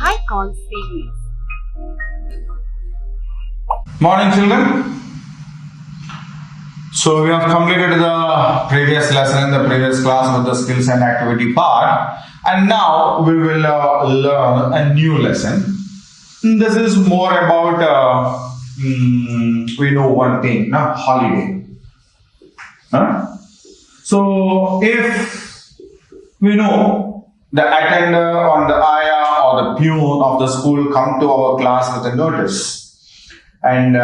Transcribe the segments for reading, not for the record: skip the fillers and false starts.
Icon series. Morning, children. So we have completed the previous lesson in the previous class with the skills and activity part, and now we will learn a new lesson. This is more about we know one thing, holiday. So if we know the attender or the ayah or the peon of the school come to our class with a notice. And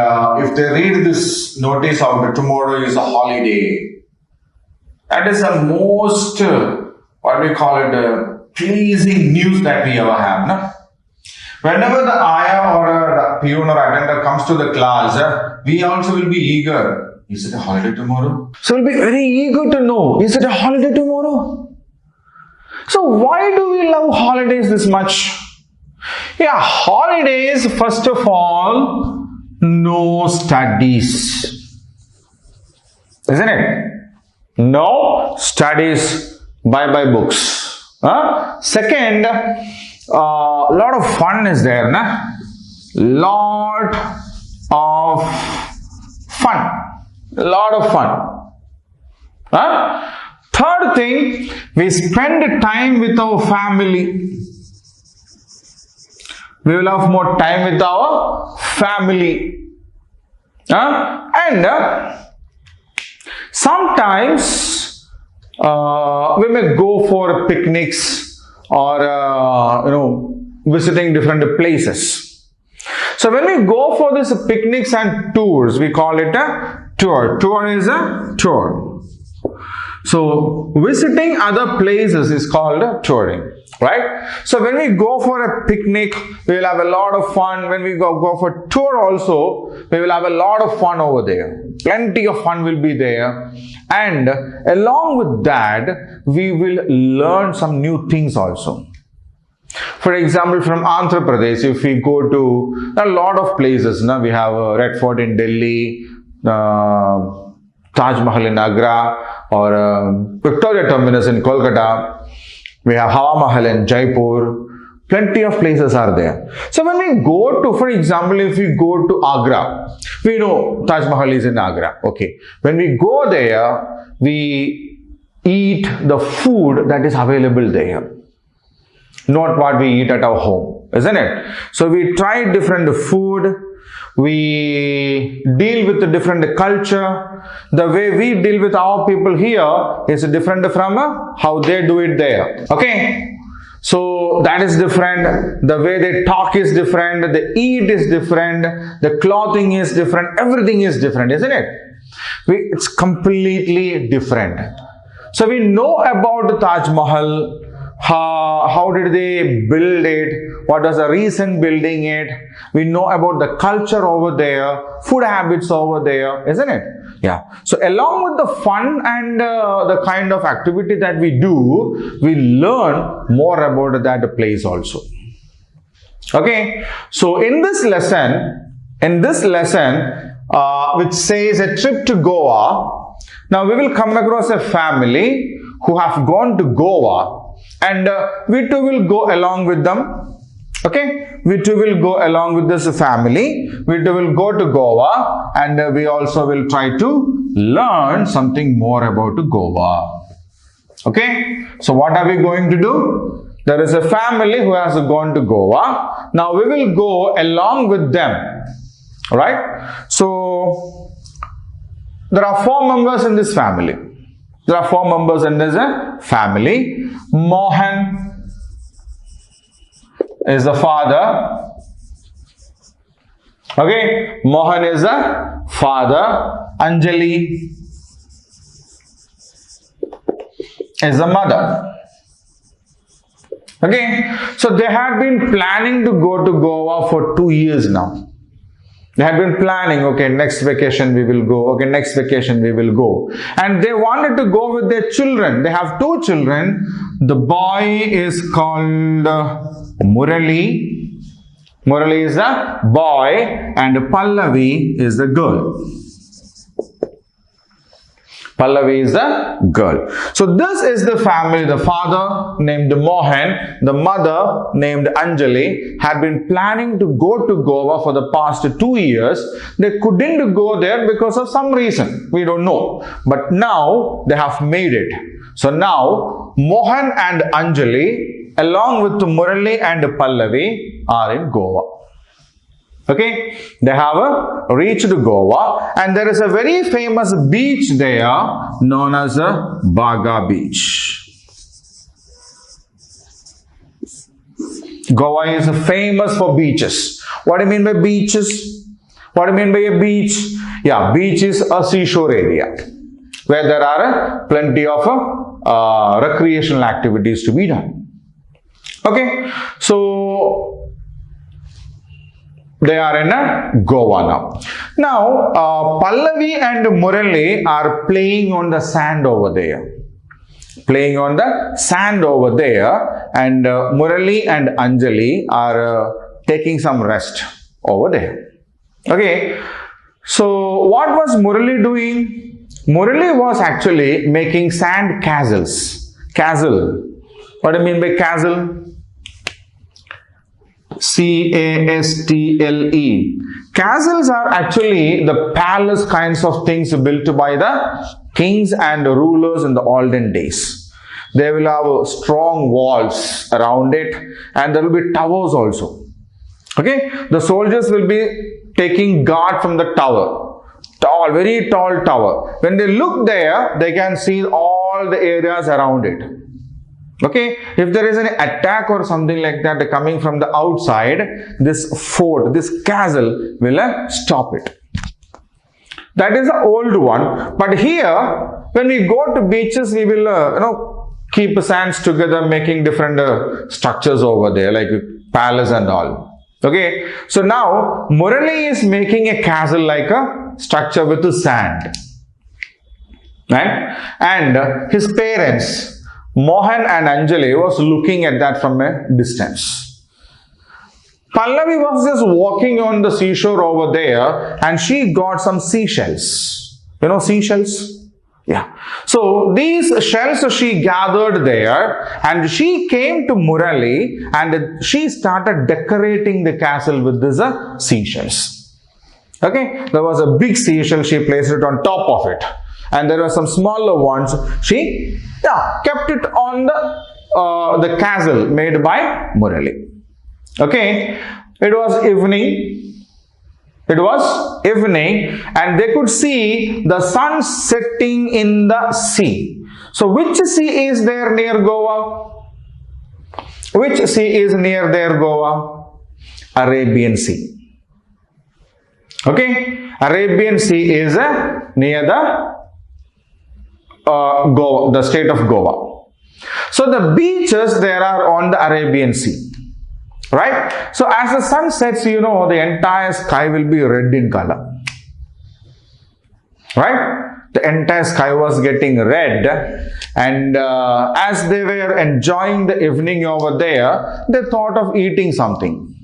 if they read this notice of the tomorrow is a holiday, that is the most, pleasing news that we ever have. No? Whenever the ayah or the peon or attendant comes to the class, we also will be eager. Is it a holiday tomorrow? So we'll be very eager to know, is it a holiday tomorrow? So why do we love holidays this much? Yeah, holidays, first of all, no studies, isn't it? No studies, bye books. Second, lot of fun is there, lot of fun. Third thing, we spend time with our family. We will have more time with our family. And sometimes we may go for picnics or visiting different places. So when we go for these picnics and tours, we call it a tour. Tour is a tour. So visiting other places is called touring, right? So when we go for a picnic, we will have a lot of fun. When we go for tour also, we will have a lot of fun over there. Plenty of fun will be there. And along with that, we will learn some new things also. For example, from Andhra Pradesh, if we go to a lot of places, we have Red Fort in Delhi, Taj Mahal in Agra, or Victoria Terminus in Kolkata. We have Hawa Mahal in Jaipur. Plenty of places are there. So when we go to, for example, if we go to Agra, we know Taj Mahal is in Agra. Okay. When we go there, we eat the food that is available there. Not what we eat at our home, isn't it? So we try different food. We deal with a different culture. The way we deal with our people here is different from how they do it there. Okay? So that is different. The way they talk is different. The eat is different. The clothing is different. Everything is different, isn't it? It's completely different. So we know about the Taj Mahal. How did they build it? What was the reason building it? We know about the culture over there, food habits over there, isn't it? Yeah. So along with the fun and the kind of activity that we do, we learn more about that place also. Okay. So in this lesson, which says a trip to Goa, now we will come across a family who have gone to Goa. And we too will go along with them. Okay, we too will go along with this family. We too will go to Goa, and we also will try to learn something more about Goa. Okay, so what are we going to do? There is a family who has gone to Goa. Now we will go along with them. Alright, so there are 4 members in this family. There are 4 members in this family. Mohan is the father. Okay, Mohan is the father. Anjali is the mother. Okay, so they have been planning to go to Goa for 2 years now. They had been planning, okay, next vacation we will go, okay, next vacation we will go. And they wanted to go with their children. They have 2 children. The boy is called Murali. Murali is the boy and Pallavi is the girl. Pallavi is the girl. So this is the family. The father named Mohan, the mother named Anjali had been planning to go to Goa for the past 2 years. They couldn't go there because of some reason. We don't know. But now they have made it. So now Mohan and Anjali along with Murali and Pallavi are in Goa. Okay, they have reached Goa and there is a very famous beach there known as Baga Beach. Goa is famous for beaches. What do you mean by beaches? What do you mean by a beach? Yeah, beach is a seashore area where there are plenty of recreational activities to be done. Okay, so they are in Goa now. Now, Pallavi and Murali are playing on the sand over there. Playing on the sand over there, and Murali and Anjali are taking some rest over there. Okay, so what was Murali doing? Murali was actually making sand castles. Castle. What do you mean by castle? C-A-S-T-L-E. Castles are actually the palace kinds of things built by the kings and rulers in the olden days. They will have strong walls around it and there will be towers also. Okay, the soldiers will be taking guard from the tower. Tall, very tall tower. When they look there, they can see all the areas around it. Okay, if there is an attack or something like that coming from the outside, this fort, this castle will stop it. That is the old one. But here, when we go to beaches, we will, keep sands together, making different structures over there, like palace and all. Okay, so now Murali is making a castle like a structure with the sand, right? And his parents, Mohan and Anjali, was looking at that from a distance. Pallavi was just walking on the seashore over there and she got some seashells. You know seashells? Yeah. So these shells she gathered there and she came to Murali and she started decorating the castle with these seashells. Okay. There was a big seashell, she placed it on top of it. And there were some smaller ones. She kept it on the castle made by Murali. Okay, it was evening. It was evening, and they could see the sun setting in the sea. So, which sea is there near Goa? Which sea is near there Goa? Arabian Sea. Okay, Arabian Sea is near the Goa, the state of Goa. So the beaches there are on the Arabian Sea, right? So as the sun sets, the entire sky will be red in color, right? The entire sky was getting red, and as they were enjoying the evening over there, they thought of eating something.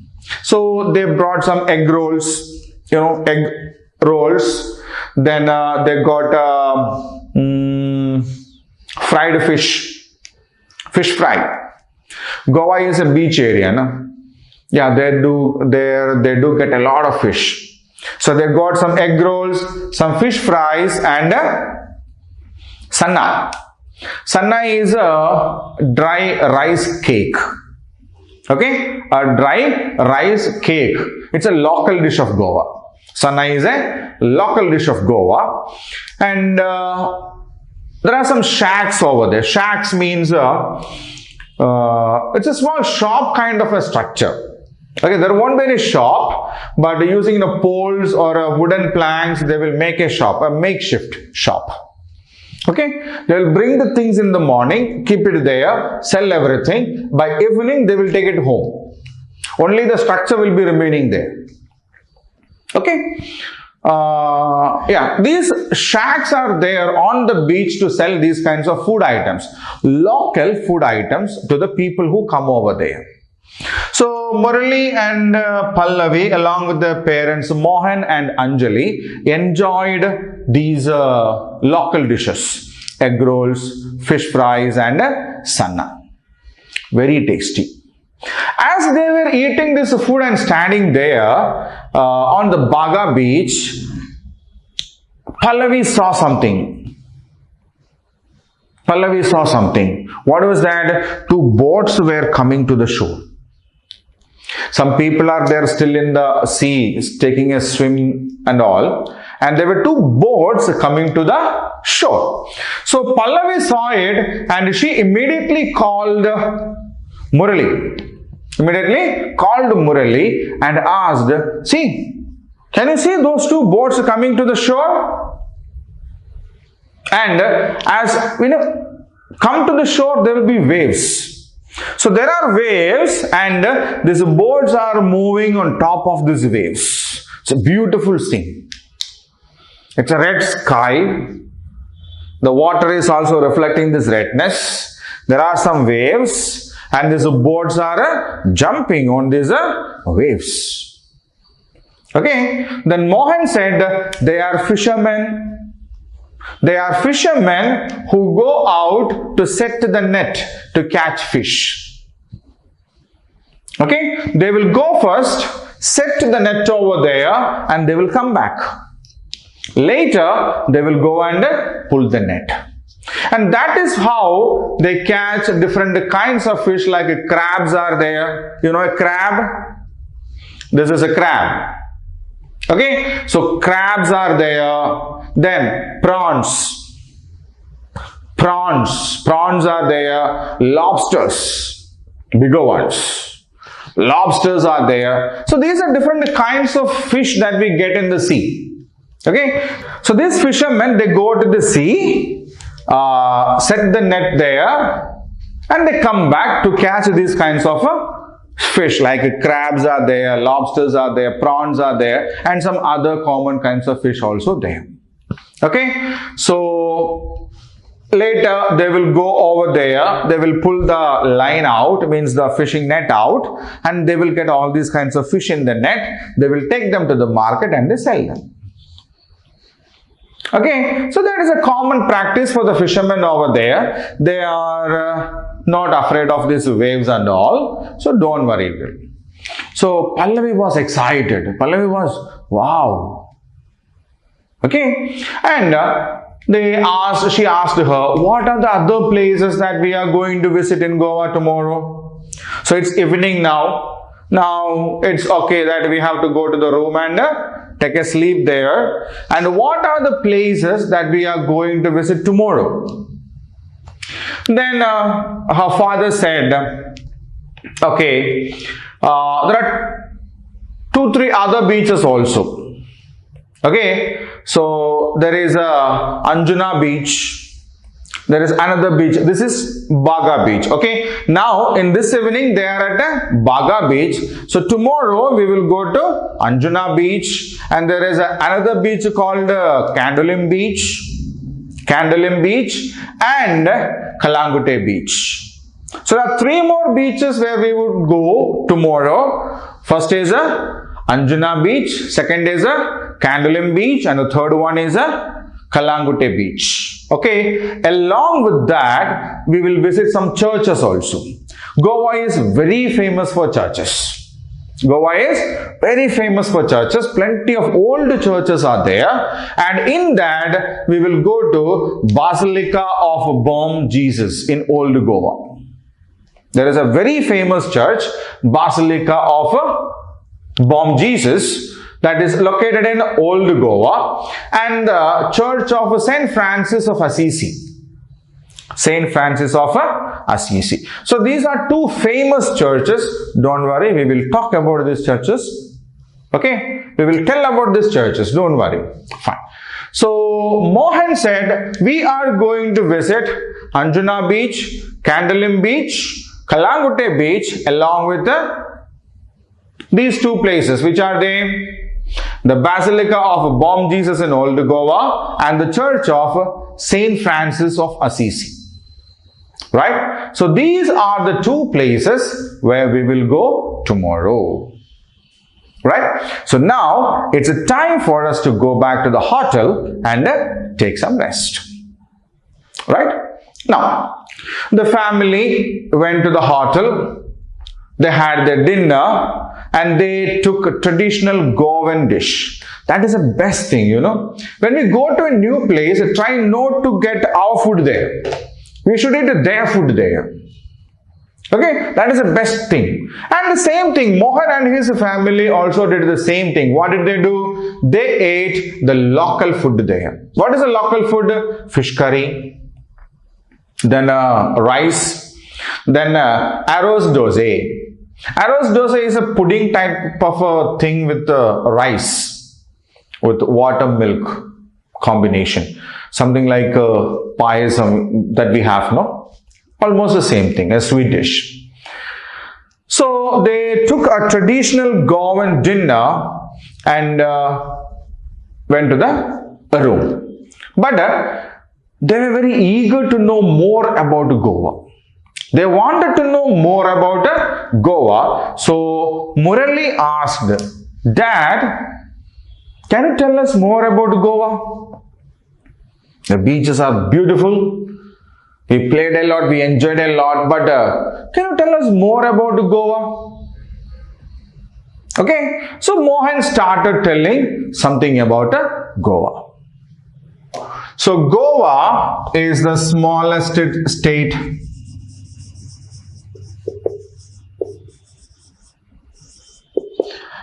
So they brought some egg rolls, egg rolls. Then they got fried fish fry. Goa is a beach area, no? Yeah, they do get a lot of fish. So they got some egg rolls, some fish fries, and sanna. Sanna is a dry rice cake. Okay, a dry rice cake. It's a local dish of Goa. Sanna is a local dish of Goa, and there are some shacks over there. Shacks means it's a small shop kind of a structure. Okay, there won't be any shop, but using poles or wooden planks, they will make a shop, a makeshift shop. Okay, they will bring the things in the morning, keep it there, sell everything. By evening, they will take it home. Only the structure will be remaining there. Okay. These shacks are there on the beach to sell these kinds of food items, local food items to the people who come over there. So So Murali and Pallavi, along with their parents Mohan and Anjali, enjoyed these local dishes: egg rolls, fish fries, and sanna. Very tasty. As they were eating this food and standing there on the Baga beach, Pallavi saw something. Pallavi saw something. What was that? Two boats were coming to the shore. Some people are there still in the sea, taking a swim and all. And there were two boats coming to the shore. So Pallavi saw it and she immediately called Murali. Immediately called Murali and asked, see, can you see those two boats coming to the shore? And as we know, come to the shore, there will be waves. So there are waves and these boats are moving on top of these waves. It's a beautiful scene. It's a red sky. The water is also reflecting this redness. There are some waves and these boats are jumping on these waves. Okay. Then Mohan said they are fishermen. They are fishermen who go out to set the net to catch fish. Okay. They will go first, set the net over there and they will come back. Later, they will go and pull the net. And that is how they catch different kinds of fish, like crabs are there. You know a crab? This is a crab. Okay, so crabs are there. Then prawns. Prawns are there. Lobsters, bigger ones. Lobsters are there. So these are different kinds of fish that we get in the sea. Okay, so these fishermen, they go to the sea, set the net there, and they come back to catch these kinds of fish, like crabs are there, lobsters are there, prawns are there, and some other common kinds of fish also there. Okay, so later they will go over there, they will pull the line out, means the fishing net out, and they will get all these kinds of fish in the net. They will take them to the market and they sell them. Okay, so that is a common practice for the fishermen over there. They are not afraid of these waves and all, so don't worry. So Pallavi was excited. Pallavi was, wow. Okay, and she asked her, what are the other places that we are going to visit in Goa tomorrow? So it's evening now. Now it's okay that we have to go to the room and take a sleep there. And what are the places that we are going to visit tomorrow? Then her father said, okay, there are 2-3 other beaches also. Okay, so there is Anjuna beach. There is another beach. This is Baga beach. Okay, now in this evening they are at Baga beach. So tomorrow we will go to Anjuna beach, and there is another beach called Candolim beach, and Kalangute beach. So there are 3 more beaches where we would go tomorrow. First is Anjuna beach, second is Candolim beach, and the third one is Kalangute beach. Okay, along with that, we will visit some churches also. Goa is very famous for churches. Goa is very famous for churches. Plenty of old churches are there. And in that, we will go to Basilica of Bom Jesus in Old Goa. There is a very famous church, Basilica of Bom Jesus, that is located in Old Goa, and the Church of Saint Francis of Assisi. Saint Francis of Assisi. So these are 2 famous churches. Don't worry, we will talk about these churches. Okay, we will tell about these churches. Don't worry. Fine. So Mohan said, we are going to visit Anjuna beach, Candolim beach, Kalangute beach, along with these 2 places. Which are they? The Basilica of Bom Jesus in Old Goa and the Church of Saint Francis of Assisi. Right? So these are the two places where we will go tomorrow. Right? So now it's a time for us to go back to the hotel and take some rest. Right? Now, the family went to the hotel, they had their dinner, and they took a traditional Goan dish. That is the best thing, you know. When we go to a new place, try not to get our food there. We should eat their food there. Okay, that is the best thing. And the same thing, Mohan and his family also did the same thing. What did they do? They ate the local food there. What is the local food? Fish curry, then rice, then arroz dosa. Arroz dosa is a pudding type of a thing with rice, with water milk combination. Something like payasam that we have, no? Almost the same thing, a sweet dish. So they took a traditional Goan dinner and went to the room. But they were very eager to know more about Goa. They wanted to know more about Goa. So Murali asked, Dad, can you tell us more about Goa? The beaches are beautiful. We played a lot, we enjoyed a lot, but can you tell us more about Goa? Okay, so Mohan started telling something about Goa. So Goa is the smallest state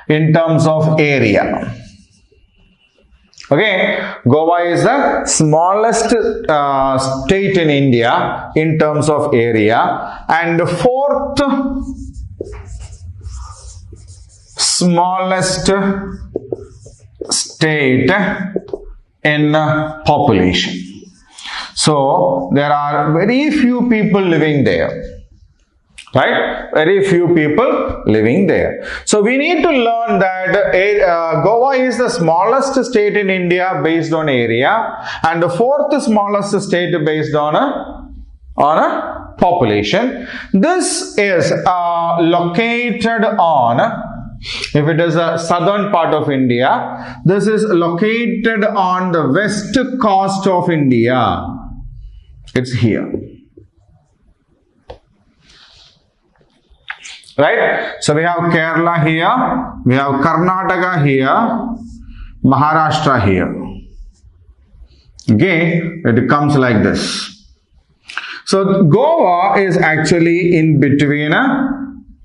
in terms of area. Okay, Goa is the smallest state in India in terms of area and the fourth smallest state in population. So there are very few people living there. Right? Very few people living there. So we need to learn that Goa is the smallest state in India based on area and the fourth smallest state based on a population. This is located on, if it is a southern part of India, this is located on the west coast of India. It's here. Right? So we have Kerala here, we have Karnataka here, Maharashtra here. Okay, it comes like this. So Goa is actually in between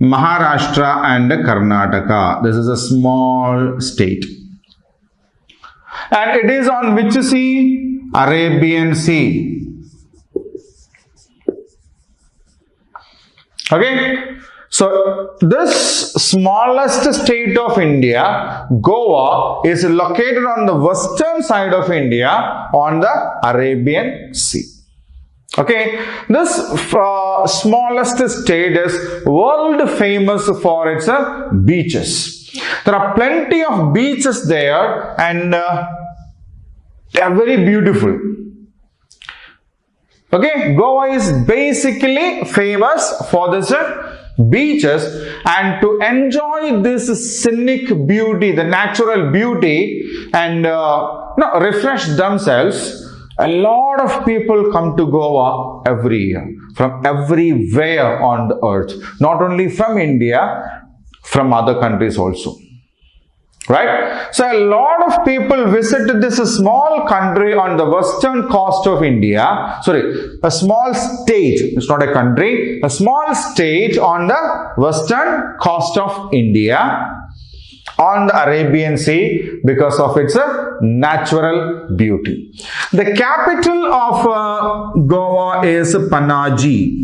Maharashtra and Karnataka. This is a small state. And it is on which sea? Arabian Sea. Okay. So this smallest state of India, Goa, is located on the western side of India on the Arabian Sea. Okay, this smallest state is world famous for its beaches. There are plenty of beaches there and they are very beautiful. Okay, Goa is basically famous for this beaches, and to enjoy this scenic beauty, the natural beauty, and refresh themselves, a lot of people come to Goa every year from everywhere on the earth, not only from India, from other countries also. Right? So a lot of people visit this small country on the western coast of India. Sorry, a small state. It's not a country. A small state on the western coast of India on the Arabian Sea because of its natural beauty. The capital of Goa is Panaji.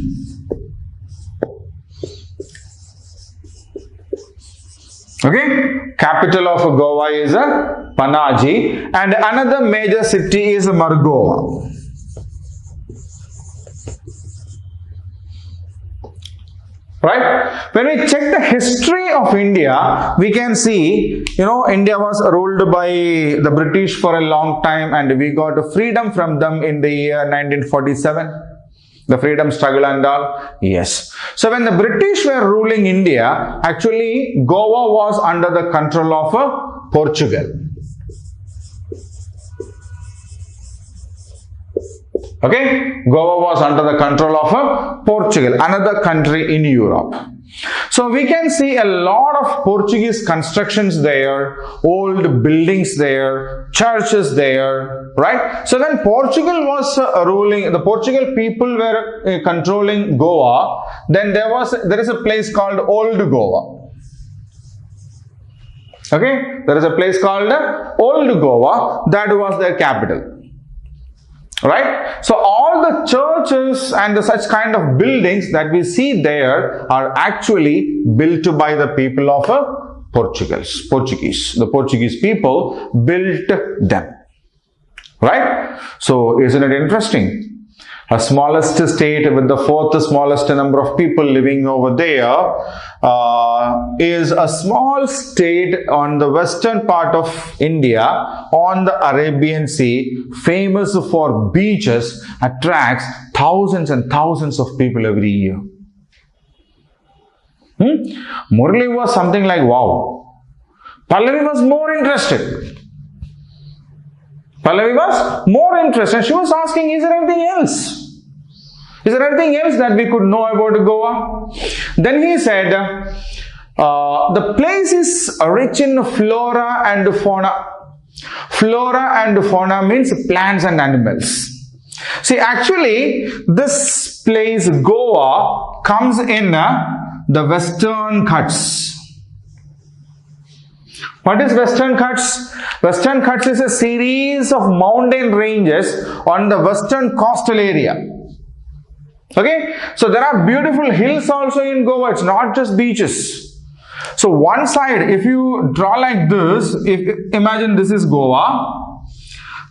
Okay, capital of Goa is Panaji and another major city is Margoa. Right? When we check the history of India, we can see, India was ruled by the British for a long time and we got freedom from them in the year 1947. The freedom struggle and all? Yes. So when the British were ruling India, actually Goa was under the control of Portugal. Okay, Goa was under the control of Portugal, another country in Europe. So we can see a lot of Portuguese constructions there, old buildings there, churches there, right? So when Portugal was ruling, the Portugal people were controlling Goa, then there is a place called Old Goa. Okay, there is a place called Old Goa, that was their capital. Right? So all the churches and such kind of buildings that we see there are actually built by the people of Portuguese. The Portuguese people built them. Right? So isn't it interesting? A smallest state with the fourth smallest number of people living over there is a small state on the western part of India on the Arabian Sea, famous for beaches, attracts thousands and thousands of people every year. Murli was something like, wow. Pallavi was more interested. Pallavi was more interested. She was asking, is there anything else? Is there anything else that we could know about Goa? Then he said, the place is rich in flora and fauna. Flora and fauna means plants and animals. See, actually, this place, Goa, comes in the Western Ghats. What is Western Ghats? Western Ghats is a series of mountain ranges on the western coastal area. Okay, so there are beautiful hills also in Goa. It's not just beaches. So one side, if you draw like this, imagine this is Goa.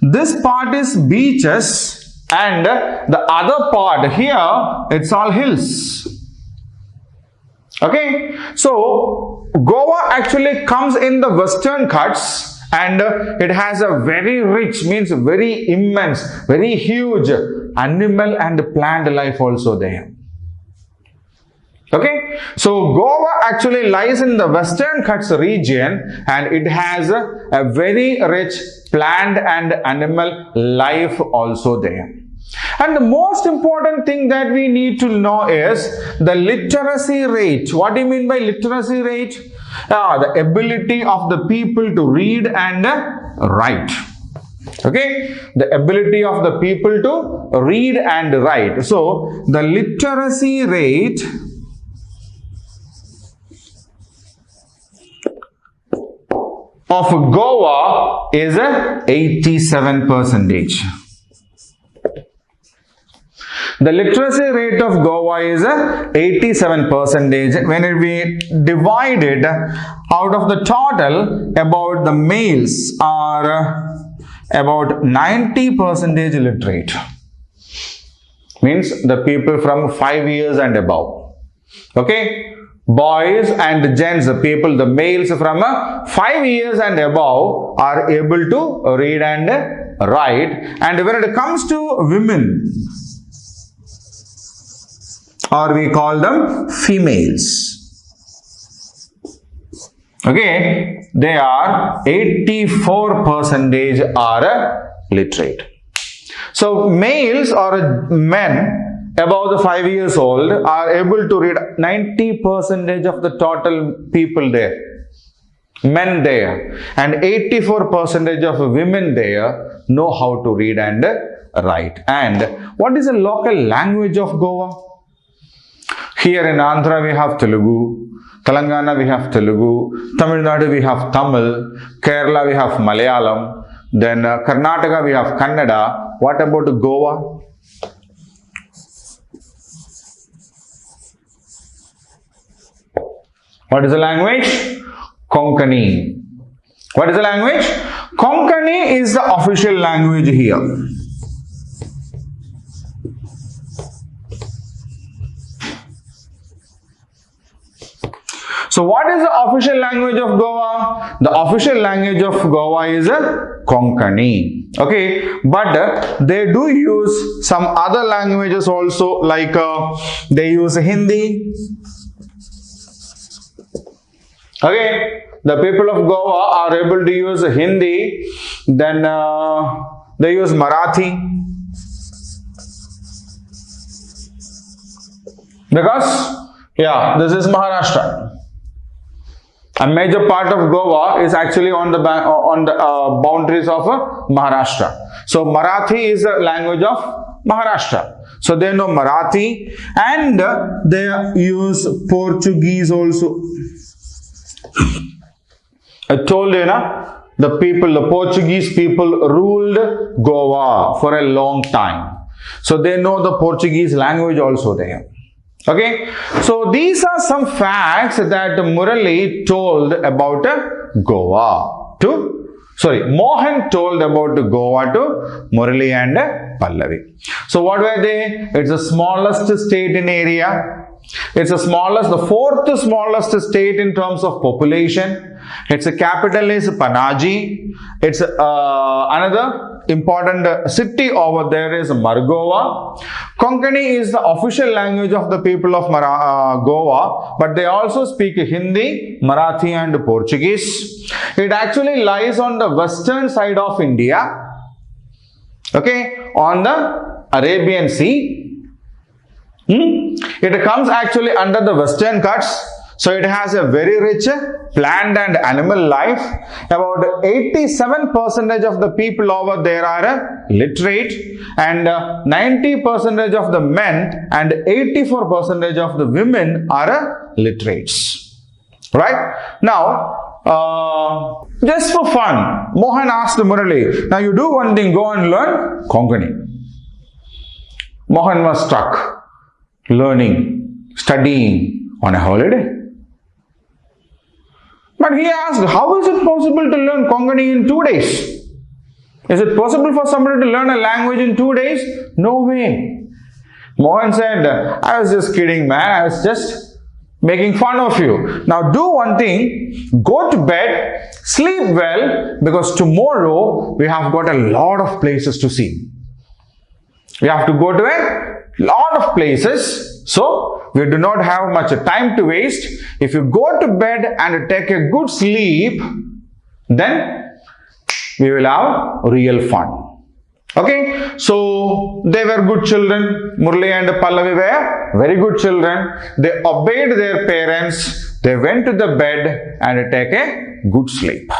This part is beaches and the other part here, it's all hills. Okay, so Goa actually comes in the Western Ghats and it has a very rich, means very immense, very huge animal and plant life also there. Okay, so Goa actually lies in the Western Ghats region and it has a very rich plant and animal life also there. And the most important thing that we need to know is the literacy rate. What do you mean by literacy rate? The ability of the people to read and write. Okay, the ability of the people to read and write. So the literacy rate of Goa is 87%. The literacy rate of Goa is 87%. When we divide it out of the total, about the males are about 90% literate. Means the people from 5 years and above. Okay, boys and gents, the people, the males from 5 years and above are able to read and write. And when it comes to women, or we call them females, okay, they are 84% are literate. So males or men above the 5 years old are able to read 90% of the total people there, men there, and 84% of women there know how to read and write. And what is the local language of Goa? Here in Andhra we have Telugu, Telangana we have Telugu, Tamil Nadu we have Tamil, Kerala we have Malayalam, then Karnataka we have Kannada. What about Goa? What is the language? Konkani. What is the language? Konkani is the official language here. So what is the official language of Goa? The official language of Goa is Konkani. Okay, but they do use some other languages also, like they use Hindi. Okay, the people of Goa are able to use Hindi, then they use Marathi, because this is Maharashtra. A major part of Goa is actually on the boundaries of Maharashtra. So Marathi is the language of Maharashtra. So they know Marathi, and they use Portuguese also. I told you, the Portuguese people ruled Goa for a long time. So they know the Portuguese language also there. Okay, so these are some facts that Murali told about Goa Mohan told about Goa to Murali and Pallavi. So what were they? It's the smallest state in area. It's the fourth smallest state in terms of population. Its capital is Panaji. It's another important city over there is Margova. Konkani is the official language of the people of Goa, but they also speak Hindi, Marathi and Portuguese. It actually lies on the western side of India, okay, on the Arabian Sea. It comes actually under the Western Ghats. So it has a very rich plant and animal life. About 87% of the people over there are literate, and 90% of the men and 84% of the women are literates. Right? Now, just for fun, Mohan asked Murali, now you do one thing, go and learn Konkani. Mohan was stuck, learning, studying on a holiday. But he asked, how is it possible to learn Konkani in 2 days? Is it possible for somebody to learn a language in 2 days? No way. Mohan said, I was just kidding, man. I was just making fun of you. Now do one thing, go to bed, sleep well, because tomorrow we have got a lot of places to see. We have to go to a lot of places. So, we do not have much time to waste. If you go to bed and take a good sleep, then we will have real fun. Okay, so they were good children. Murali and Pallavi were very good children. They obeyed their parents. They went to the bed and take a good sleep.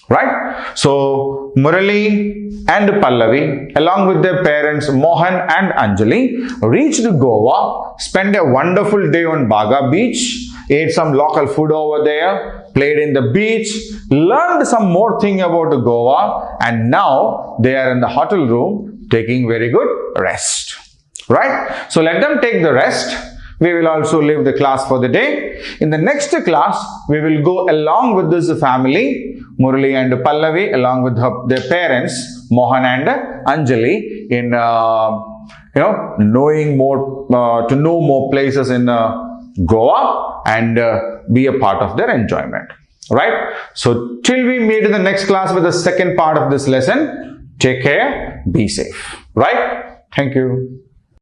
Right? So, Murali and Pallavi, along with their parents Mohan and Anjali, reached Goa, spent a wonderful day on Baga beach, ate some local food over there, played in the beach, learned some more thing about Goa, and now they are in the hotel room taking very good rest. Right? So, let them take the rest. We will also leave the class for the day. In the next class, we will go along with this family, Murali and Pallavi, along with their parents, Mohan and Anjali, in knowing more, to know more places in Goa and be a part of their enjoyment. Right? So, till we meet in the next class with the second part of this lesson, take care, be safe. Right? Thank you.